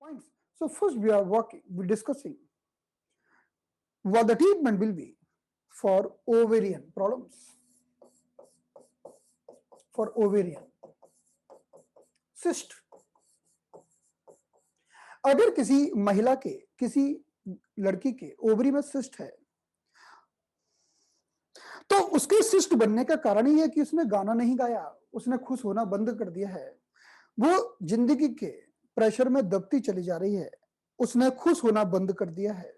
points. So first we're discussing what the treatment will be for ovarian problems. For ovarian cyst, अगर किसी महिला के, किसी लड़की के ओवरी में सिस्ट है, तो उसके सिस्ट बनने का कारण ही है कि उसने गाना नहीं गाया, उसने खुश होना बंद कर दिया है, वो जिंदगी के प्रेशर में दबती चली जा रही है, उसने खुश होना बंद कर दिया है,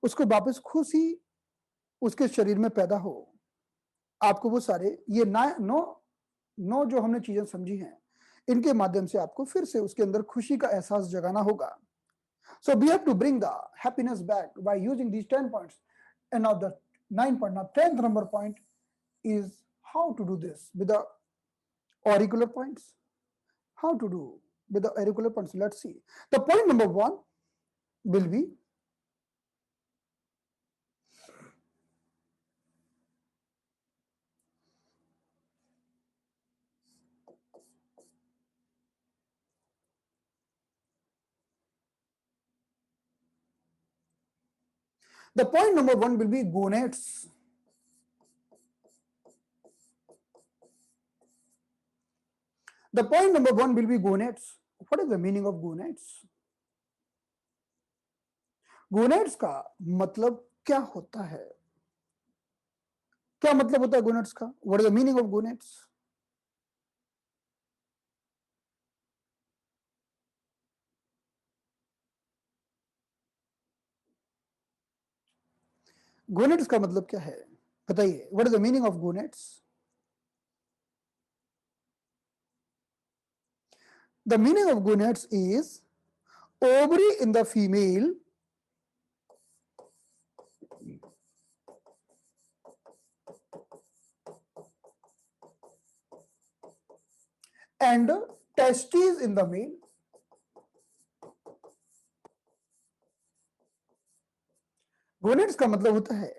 उसको वापस खुशी उसके शरीर में पैदा हो। आपको वो सारे ये नो जो हमने चीजें समझी हैं, इनके माध्यम से आपको फिर से उसके अंदर खुशी का एहसास जगाना होगा। So we have to bring the happiness back by using these 10 points. And now the 9 point, now 10th number point is how to do this with the auricular points. How to do with the auricular points? Let's see. The point number 1 will be gonads. The point number 1 will be gonads. What is the meaning of gonads? Gonads का मतलब क्या होता है? क्या मतलब होता है gonads का? What is the meaning of gonads? Gonads का मतलब क्या है बताइए? What is the meaning of gonads? The meaning of gonads is ovary in the female and testes in the male. Gonads का मतलब होता है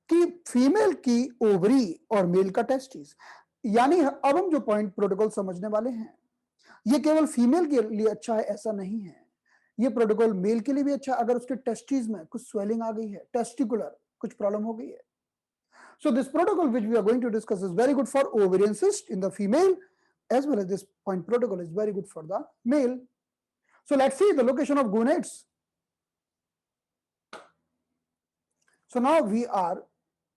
कि फीमेल की ओवरी और मेल का टेस्टिस। यानी अब हम जो पॉइंट प्रोटोकॉल समझने वाले हैं, ये केवल फीमेल के लिए अच्छा है ऐसा नहीं है, ये प्रोटोकॉल मेल के लिए भी अच्छा है अगर उसके टेस्टिस में कुछ स्वेलिंग आ गई है, टेस्टिकुलर कुछ प्रॉब्लम हो गई है। So this protocol which we are going to discuss is very good for ovarian cyst in the female, as well as this point protocol is very good for the male. So let's see the location of gonads. So now we are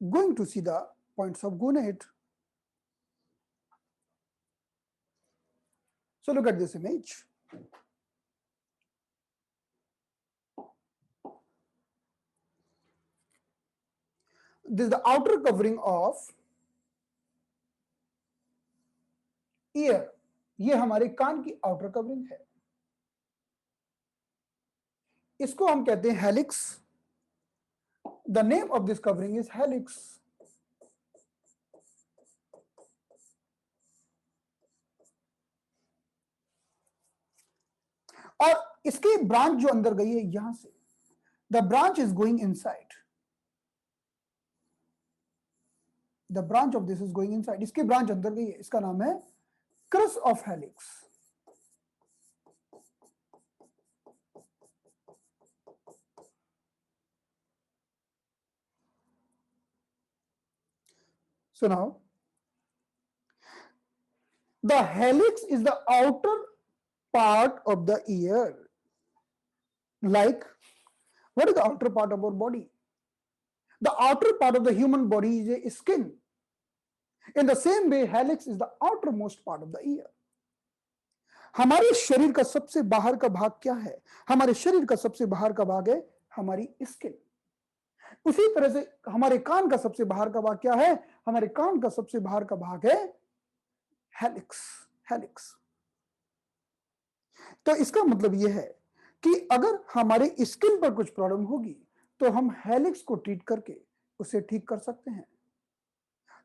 going to see the points of gonad. So look at this image. This is the outer covering of ear. ये हमारे कान की outer covering है, इसको हम कहते हैं helix. The name of this covering is helix. और इसकी ब्रांच जो अंदर गई है यहां से, the branch is going inside, the branch of this is going inside, इसकी ब्रांच अंदर गई है, इसका नाम है cross of helix. So now the helix is the outer part of the ear. Like, what is the outer part of our body? The outer part of the human body is a skin. In the same way, helix is the outermost part of the ear. हमारे शरीर का सबसे बाहर का भाग क्या है? हमारे शरीर का सबसे बाहर का भाग है हमारी स्किन। उसी तरह से हमारे कान का सबसे बाहर का भाग क्या है? हमारे कान का सबसे बाहर का भाग है हेलिक्स। हेलिक्स। तो इसका मतलब यह है कि अगर हमारे स्किन पर कुछ प्रॉब्लम होगी तो हम हेलिक्स को ट्रीट करके उसे ठीक कर सकते हैं।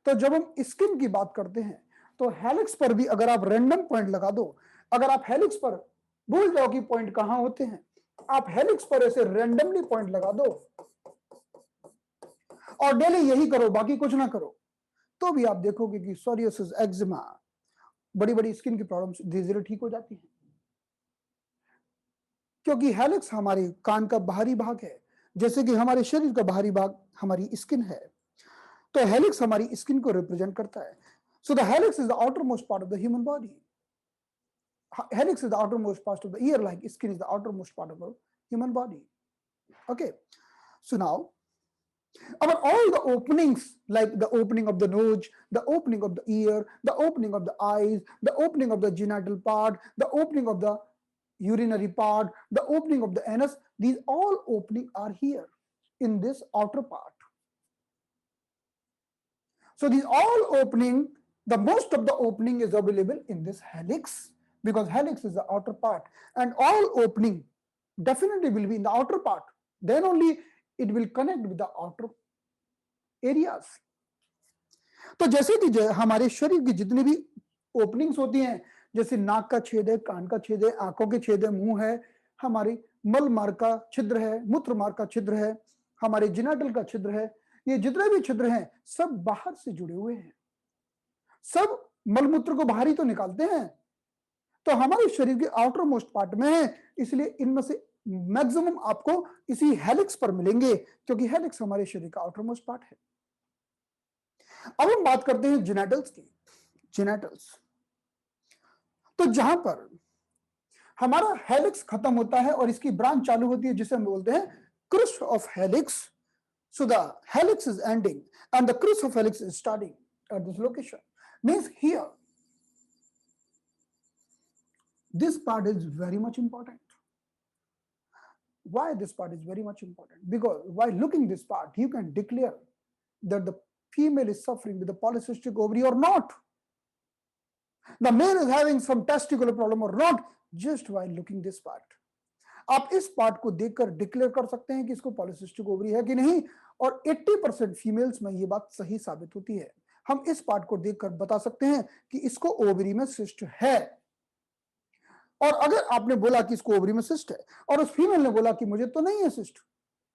तो जब हम स्किन की बात करते हैं तो हेलिक्स पर भी अगर आप रैंडम पॉइंट लगा दो, अगर आप हेलिक्स पर भूल जाओ कि पॉइंट कहां होते हैं, आप हेलिक्स पर ऐसे रैंडमली पॉइंट लगा दो और डेली यही करो, बाकी कुछ ना करो, तो भी आप देखोगे कि सोरियासिस, एक्जिमा, बड़ी बड़ी स्किन की प्रॉब्लम्स धीरे धीरे ठीक हो जाती हैं। क्योंकि हेलिक्स हमारे कान का बाहरी भाग है, जैसे कि हमारे शरीर का बाहरी भाग हमारी स्किन है, तो हेलिक्स हमारी स्किन को रिप्रेजेंट करता है. सो the helix is the outer most part of the human body. Helix is the outermost part of the ear, like skin is the outermost part of the human body. Okay, so now about all the openings, like the opening of the nose, the opening of the ear, the opening of the eyes, the opening of the genital part, the opening of the urinary part, the opening of the anus, these all openings are here in this outer part. So these all opening, the most of the opening is available in this helix, because helix is the outer part, and all opening definitely will be in the outer part. Then only it will connect with the outer areas. तो जैसे कि हमारे शरीर की जितनी भी openings होती हैं, जैसे नाक का छेद है, कान का छेद है, आंखों के छेद है, मुंह है, हमारी मल मार्ग का छिद्र है, मूत्र मार्ग का छिद्र है, हमारे जिनाटल का छिद्र है, ये जितने भी छिद्र हैं सब बाहर से जुड़े हुए हैं. सब मलमूत्र को बाहर ही तो निकालते हैं, तो हमारे शरीर के आउटर मोस्ट पार्ट में है, इसलिए इनमें से मैक्सिमम आपको इसी हेलिक्स पर मिलेंगे, क्योंकि हेलिक्स हमारे शरीर का आउटर मोस्ट पार्ट है. अब हम बात करते हैं जेनेटल्स की. जेनेटल्स, तो जहां पर हमारा हेलिक्स खत्म होता है और इसकी ब्रांच चालू होती है, जिसे हम बोलते हैं crus of helix. So the helix is ending and the crus of helix is starting at this location. Means here this part is very much important. Why this part is very much important? Because while looking this part, you can declare that the female is suffering with the polycystic ovary or not. The male is having some testicular problem or not, just while looking this part. आप इस part को देखकर declare कर सकते हैं कि इसको polycystic ovary है कि नहीं, और 80% फीमेल्स में ये बात सही साबित होती है. हम इस पार्ट को देखकर बता सकते हैं कि इसको ओवरी में सिस्ट है. और अगर आपने बोला कि इसको ओवरी में सिस्ट है और उस फीमेल ने बोला कि मुझे तो नहीं है सिस्ट,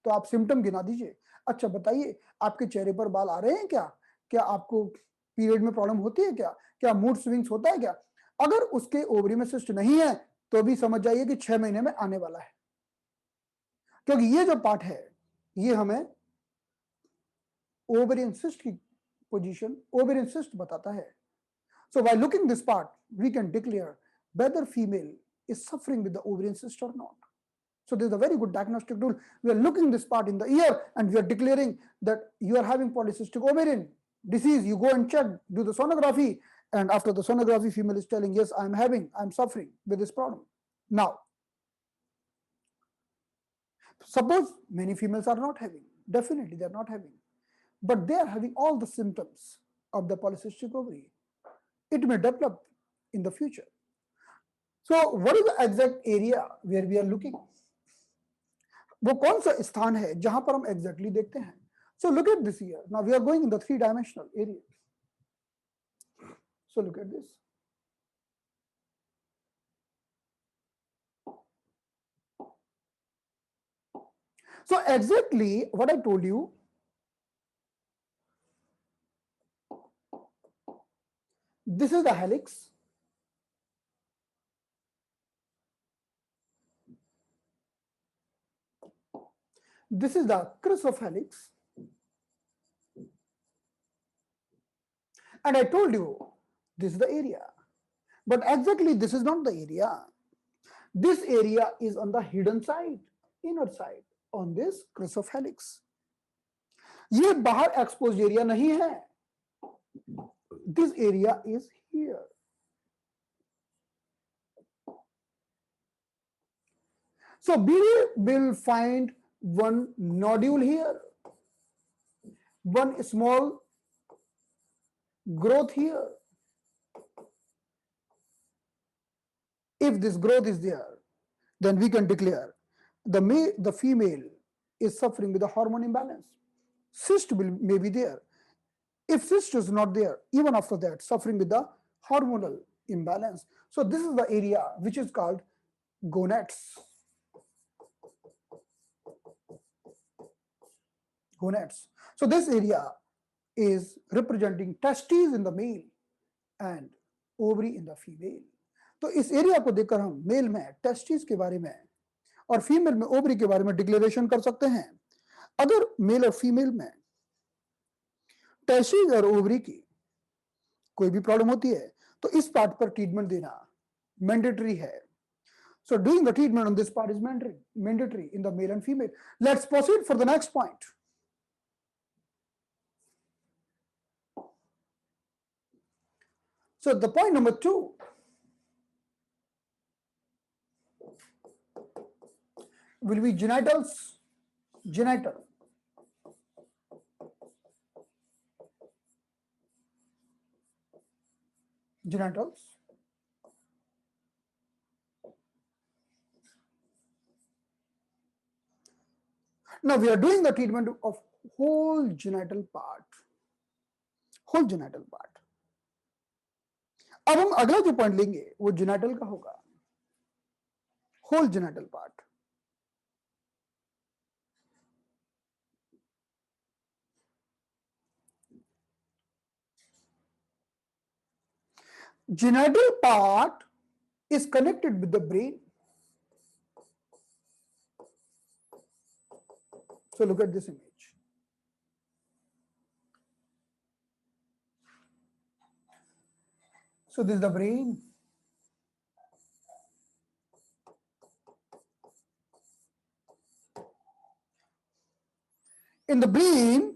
तो आप सिम्टम गिना दीजिए. अच्छा बताइए, आपके चेहरे पर बाल आ रहे हैं क्या? क्या आपको पीरियड में प्रॉब्लम होती है क्या? क्या मूड स्विंग्स होता है क्या? अगर उसके ओवरी में सिस्ट नहीं है तो भी समझ जाइए कि 6 महीने में आने वाला है, क्योंकि ये जो पार्ट है ये हमें ओवरियन सिस्ट की पोजीशन, ओवरियन सिस्ट बताता है. So by looking this part we can declare whether female is suffering with the ovarian cyst or not. So this is a very good diagnostic tool. We are looking this part in the ear and we are declaring that you are having polycystic ovarian disease. You go and check, do the sonography, and after the sonography, female is telling, yes, I'm suffering with this problem. Now, suppose many females are not having, definitely they are not having, but they are having all the symptoms of the polycystic ovary. It may develop in the future. So what is the exact area where we are looking? वो कौन सा स्थान है जहां पर हम exactly देखते हैं? So look at this here. Now we are going in the 3-dimensional area. So look at this. So exactly what I told you, this is the helix. This is the crus of helix, and I told you this is the area, but exactly this is not the area. This area is on the hidden side, inner side, on this crus of helix. ये बाहर expose area नहीं है. This area is here. So we will find one nodule here, one small growth here. If this growth is there, then we can declare the female is suffering with a hormone imbalance. Cyst may be there. If cyst is not there, even after that, suffering with the hormonal imbalance. So this is the area which is called gonads. Gonads. So this area is representing testes in the male and ovary in the female. तो इस area को देखकर हम mail में testis के बारे में और फीमेल में ओवरी के बारे में डिक्लेरेशन कर सकते हैं। अगर मेल और फीमेल में टेस्टिस और ओवरी की कोई भी प्रॉब्लम होती है तो इस पार्ट पर ट्रीटमेंट देना मैंडेटरी है। So doing the treatment on this part is mandatory in the male and female. Let's proceed for the next point. So the point number 2 will be genitals. Genitals. Now we are doing the treatment of whole genital part. अब हम अगला जो point लेंगे वो genital का होगा, whole genital part. Genital part is connected with the brain. So look at this image. So this is the brain. In the brain,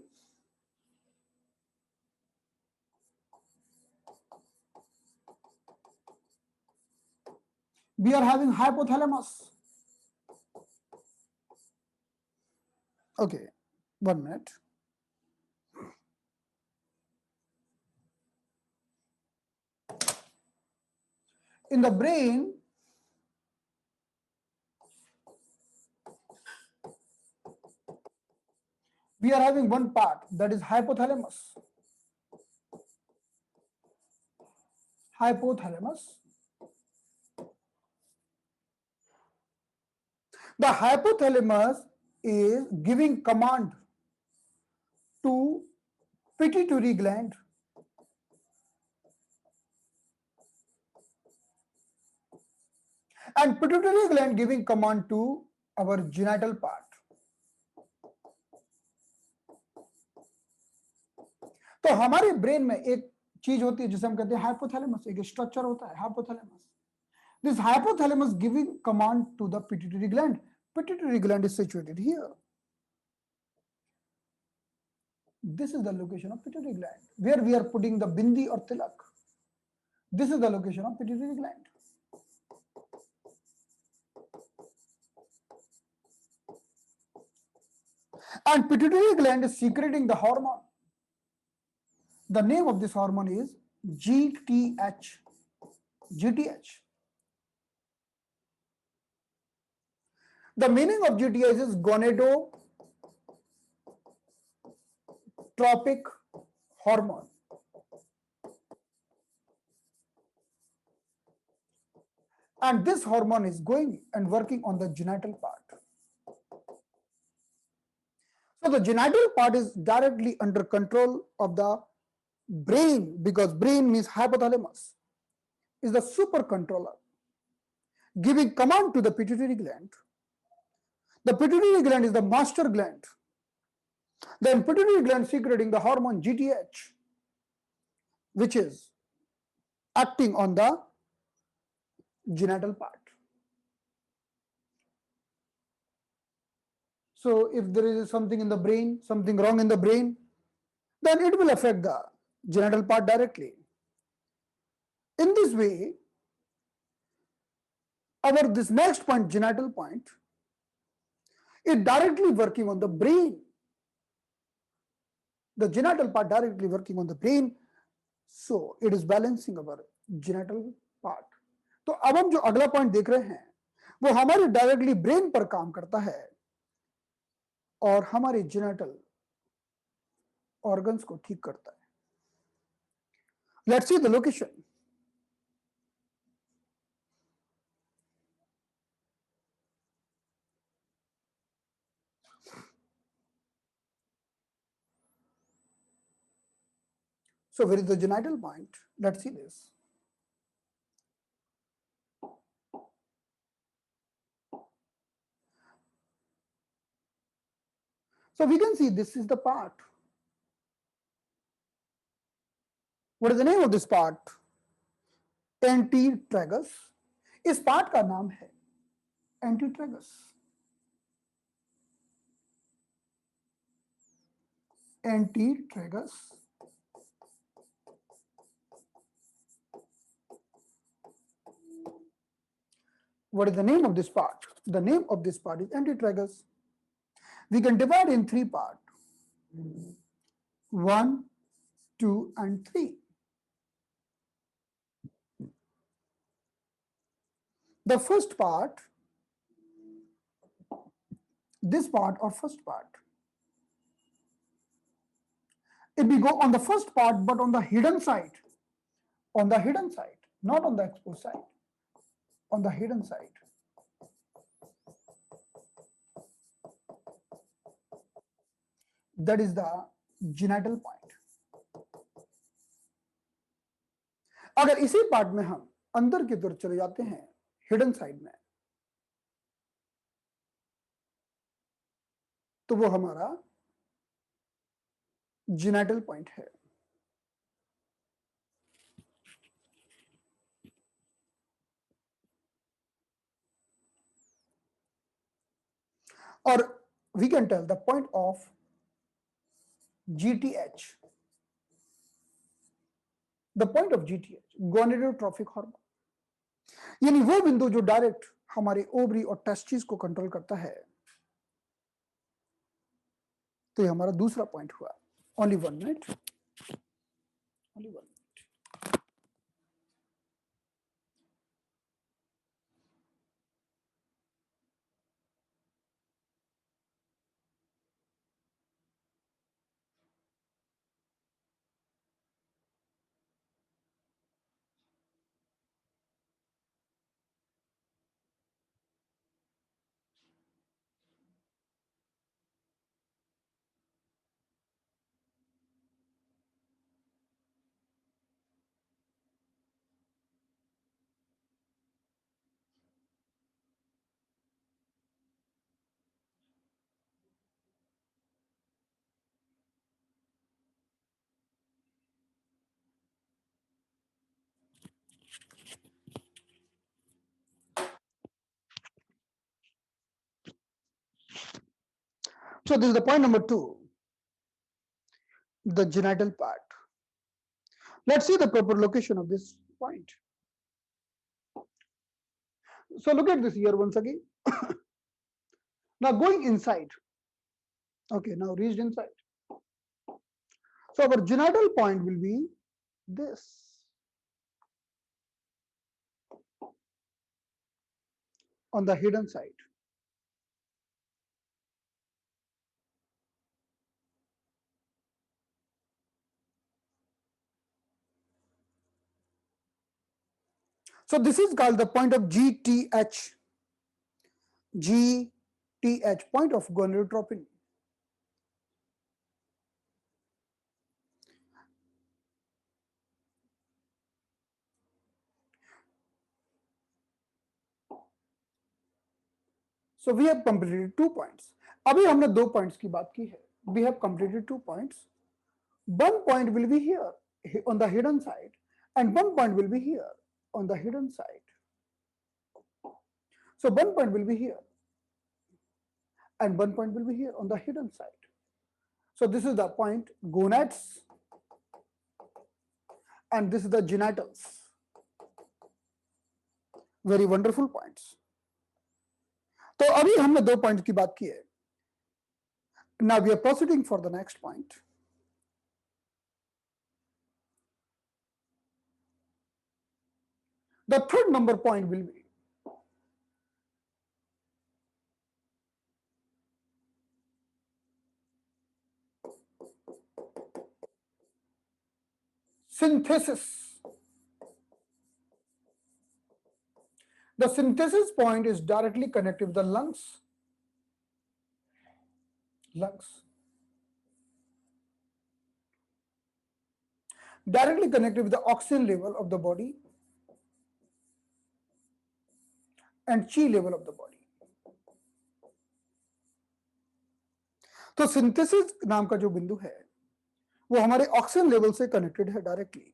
we are having hypothalamus. Okay, 1 minute. In the brain, we are having one part, that is hypothalamus. The hypothalamus is giving command to pituitary gland. And pituitary gland giving command to our genital part. तो हमारे brain में एक चीज होती है जिसे हम कहते हैं हाइपोथैलेमस, एक स्ट्रक्चर होता है hypothalamus. This hypothalamus giving command to the pituitary gland. Pituitary gland is situated here. This is the location of pituitary gland, where we are putting the bindi or tilak. This is the location of pituitary gland. And pituitary gland is secreting the hormone. The name of this hormone is GTH. The meaning of GTH is gonadotropic hormone. And this hormone is going and working on the genital part. So the genital part is directly under control of the brain, because brain means hypothalamus is the super controller, giving command to the pituitary gland. The pituitary gland is the master gland. Then pituitary gland secreting the hormone GTH, which is acting on the genital part. So if there is something in the brain, something wrong in the brain, then it will affect the genital part directly. In this way, this next point, genital point, is directly working on the brain. The genital part directly working on the brain, so it is balancing our genital part. तो अब हम जो अगला point देख रहे हैं वो हमारे डायरेक्टली ब्रेन पर काम करता है और हमारे जेनिटल ऑर्गन्स को ठीक करता है. Let's see the location. So where is the genital point? Let's see this. So we can see this is the part. What is the name of this part? एंटीट्रैगस. इस पार्ट का नाम है एंटीट्रैगस. एंटीट्रैगस. What is the name of this part? The name of this part is antitragus. We can divide in three parts: 1, 2, and 3. The first part, this part or first part, if we go on the first part but on the hidden side, not on the exposed side, on the hidden side, that is the genital point. अगर इसी part में हम अंदर की तरफ चले जाते हैं हिडन साइड में, तो वो हमारा जेनिटल पॉइंट है. और we can tell the point of GTH, the point of GTH, gonadotrophic hormone, यानी वो बिंदु जो डायरेक्ट हमारे ओवरी और टेस्टिस को कंट्रोल करता है. तो ये हमारा दूसरा पॉइंट हुआ. Only 1 minute, only 1 minute. So this is the point number 2, the genital part. Let's see the proper location of this point. So look at this here once again. Now going inside. Okay, now reached inside. So our genital point will be this, on the hidden side. So this is called the point of GTH. GTH, point of gonadotropin. So we have completed 2 points. अभी हमने 2 points की बात की है. We have completed 2 points. 1 point will be here on the hidden side, and 1 point will be here on the hidden side. So 1 point will be here, and 1 point will be here on the hidden side. So this is the point gonads, and this is the genitals. Very wonderful points. तो अभी हमने 2 points की बात की है. Now we are proceeding for the next point. The third number point will be synthesis. The synthesis point is directly connected with the lungs. Directly connected with the oxygen level of the body and chi level of the body. तो synthesis नाम का जो बिंदु है वो हमारे oxygen level से connected है डायरेक्टली।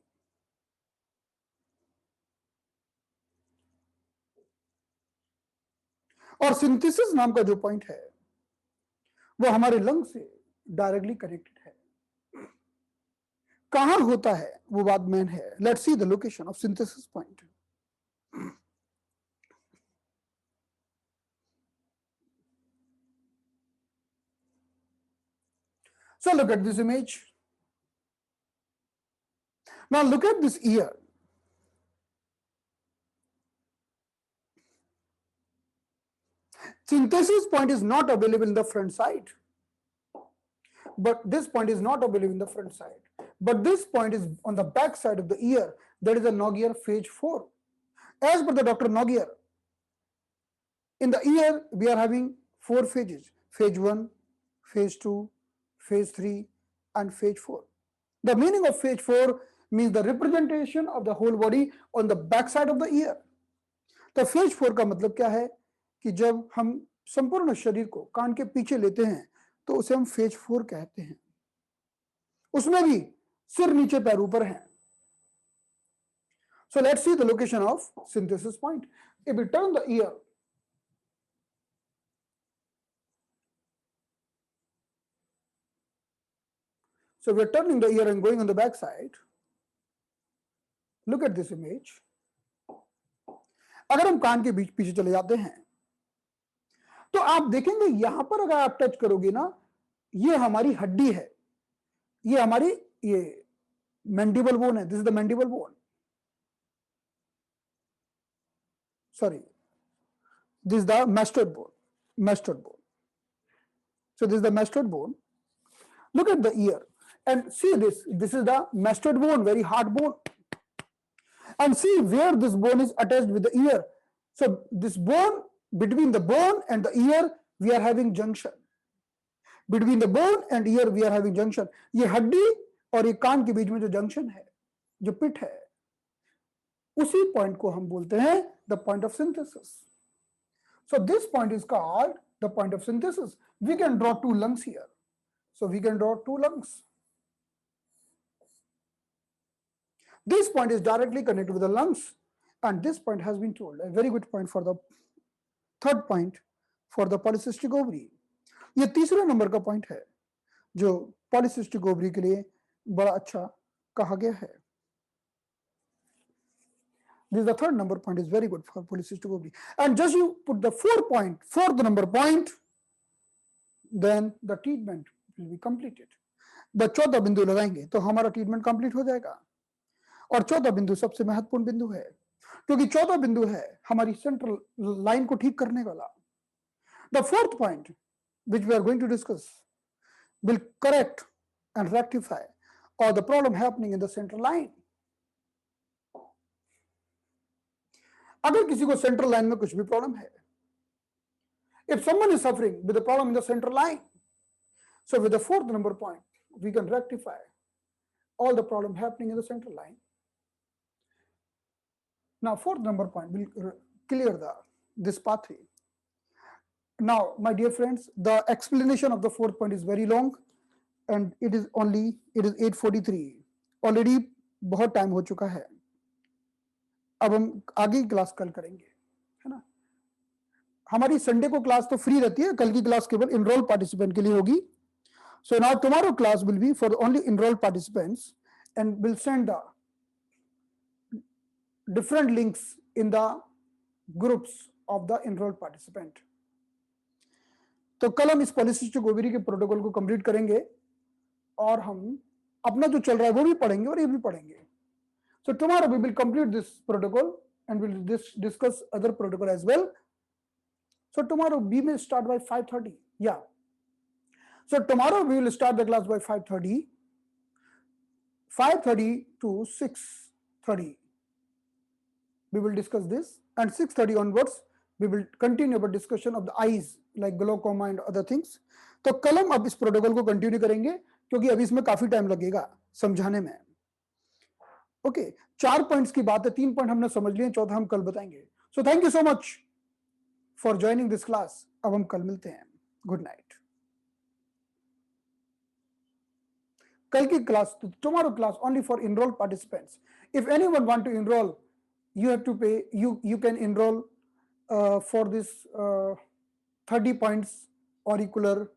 और सिंथेसिस नाम का जो पॉइंट है वो हमारे लंग से डायरेक्टली कनेक्टेड है। कहां होता है वो बात मेन है। Let's see the location of synthesis point. So look at this image. Now look at this ear. Synthesis point is not available in the front side, but this point is not available in the front side, but this point is on the back side of the ear. That is a Nogier phase 4. As per the Dr. Nogier, in the ear we are having 4 phases: phase 1, phase 2, phase 3 and phase 4. The meaning of phase 4 means the representation of the whole body on the back side of the ear. तो phase 4 का मतलब क्या है कि जब हम संपूर्ण शरीर को कान के पीछे लेते हैं तो उसे हम phase 4 कहते हैं। उसमें भी सिर नीचे पैर ऊपर है। So let's see the location of synthesis point. If we turn the ear, so we are turning the ear and going on the back side. Look at this image. अगर हम कान के बीच पीछे चले जाते हैं तो आप देखेंगे यहां पर अगर आप टच करोगे ना, ये हमारी हड्डी है, ये हमारी ये मैंडिबल बोन है। This is the mandible bone, sorry, this is the mastoid bone. So this is the mastoid bone. Look at the ear and see this is the mastoid bone, very hard bone, and see where this bone is attached with the ear. So this bone, between the bone and the ear we are having junction. Between the bone and ear we are having junction. ये हड्डी और ये कान के बीच में जो junction है, जो पिट है, उसी पॉइंट को हम बोलते हैं the point of synthesis. So this point is called the point of synthesis. We can draw 2 lungs here. So we can draw 2 lungs. This point is directly connected with the lungs, and this point has been told a very good point for the third point for the polycystic ovary. ये तीसरे number का point है जो polycystic ovary के लिए बड़ा अच्छा कहा गया है। This is the third number point, is very good for polycystic ovary. And just you put the fourth number point, then the treatment will be completed. The चौथा बिंदु लगाएंगे तो हमारा ट्रीटमेंट कंप्लीट हो जाएगा। और चौथा बिंदु सबसे महत्वपूर्ण बिंदु है क्योंकि चौथा बिंदु है हमारी सेंट्रल लाइन को ठीक करने वाला। The fourth point which we are going to discuss will correct and rectify all the problem happening in the central line. अगर किसी को सेंट्रल लाइन में कुछ भी प्रॉब्लम है, if someone is suffering with a problem in the central line, so with the fourth number point we can rectify all the problem happening in the central line. Now fourth number point will clear this pathway. Now my dear friends, the explanation of the fourth point is very long and it is 8:43. Already बहुत time हो चुका है। अब हम आगे की class कल करेंगे, है ना। हमारी संडे को क्लास तो फ्री रहती है, कल की क्लास केवल इनरोल पार्टिसिपेंट के लिए होगी। So now tomorrow class will be for only enrol participants and will send the different links in the groups of the enrolled participant. तो कल हम इस पॉलीसिस्टिक ओवरी के प्रोटोकॉल को कंप्लीट करेंगे और हम अपना जो चल रहा है वो भी पढ़ेंगे और ये भी पढ़ेंगे। So tomorrow we will complete this protocol and we will discuss other protocol as well. So tomorrow we may start by 5:30. Yeah. So tomorrow we will start the class by 5:30. 5:30 to 6:30. We will discuss this, and 6:30 onwards we will continue our discussion of the eyes like glaucoma and other things. तो कल हम अब इस protocol को continue करेंगे क्योंकि अभी इसमें काफी टाइम लगेगा समझाने में। ओके, 4 पॉइंट्स की बात है, 3 पॉइंट हमने समझ लिए, चौथा हम कल बताएंगे। So thank you so much for joining this class. अब हम कल मिलते हैं। Good night. कल की class, tomorrow class only for enrolled participants. If anyone want to enroll, you have to pay. You can enroll for this 30 points auricular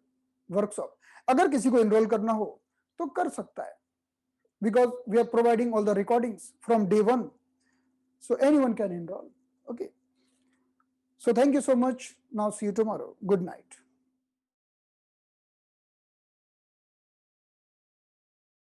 workshop. अगर किसी को enroll करना हो तो कर सकता है, because we are providing all the recordings from day one, so anyone can enroll. Okay. So thank you so much. Now see you tomorrow. Good night.